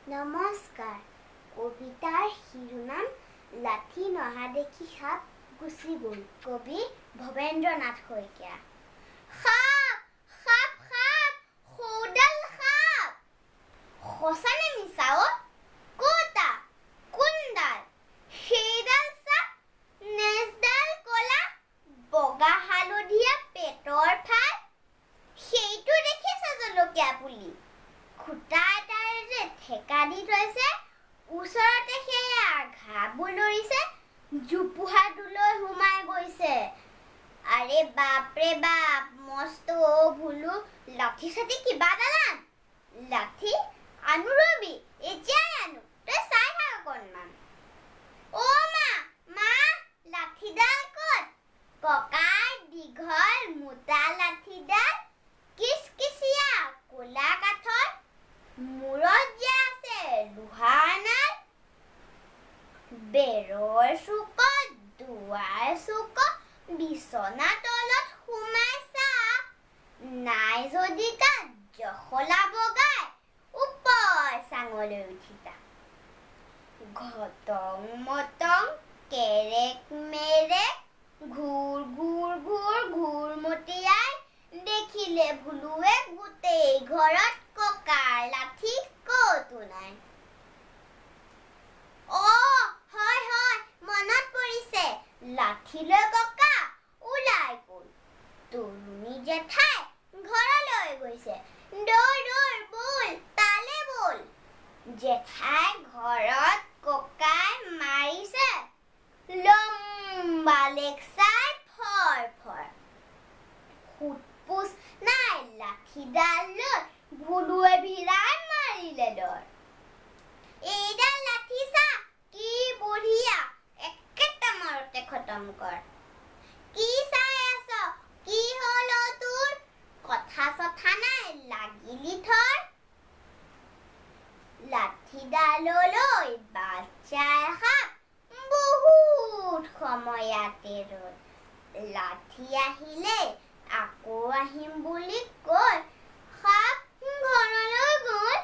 নমস্কাৰ। কবিতাৰ শিৰোনাম লাঠি নহা দেখি সাপ গুচি গ'ল। কবি ভৱেন্দ্ৰনাথ শইকীয়া। সাপ সাপ সাপ সৌডাল সাপ, সঁচা নে মিছা অ? ক'তা কোনডাল? সেইডাল চাপ, নেজডাল ক'লা, বগা হালধীয়া পেটৰ ফাল, সেইটো দেখিছা জলকীয়া পুলি? খুটা এটাৰে যে ঠেকা দি থৈছে, ওচৰতে সেয়া ঘাঁহবোৰ লৰিছে, জোপোহাটোলৈ সোমাই গৈছে। আৰে বাপ ৰে বাপ, মস্ত ভুলো। লাঠি চাঠি কিবা এটা আন। লাঠি আনো ৰবি, এতিয়াই আনো, তই চাই থাক অকণমান। অ' মা মা, লাঠিডাল ক'ত? ককাই দীঘল মোটা লাঠিডাল, কিচকিচিয়া ক'লা কাঠৰ, মূৰত যে আছে লোহাৰ নাল। বেৰৰ চুকত দুৱাৰ চুকত বিচনা তলত সোমাই চা, নাই যদি তাত জখলা বগাই ওপৰ চাঙলৈ উঠিছা। ঘটং মটং কেৰেক মেৰেক ঘূৰ ঘূৰ ঘূৰ ঘূৰ মতিয়াই, দেখিলে ভুলুৱে গোটেই ঘৰত, ককাৰ লাঠি ক'তো নাই। হয় হয়, মনত পৰিছে, লাঠি লৈ ককা ওলাই গ'ল। তৰুণী জেঠাই ঘৰলৈ গৈছে, দৌৰ দৌৰ ব'ল তালে ব'ল। জেঠাই ঘৰত ককাই মাৰিছে লম্বা লেকচাই ফৰ ফৰ। সুতপোচ নাই লাঠিডাল লৈ ভুলুৱে ভিৰাই মাৰিলে দৰ। এইডাল লাঠি চা কি বঢ়িয়া, একেটা মাৰতে খতম কৰ। কি চাই আছ, কি হ'ল অ তোৰ? কথা চথা নাই লাগিলি থৰ। লাঠিডাললৈ বাচ্চাই সাপ বহুত সময়তে ৰ'ল। লাঠি আহিলে আকৌ আহিম বুলি কৈ সাপ ঘৰলৈ গ'ল।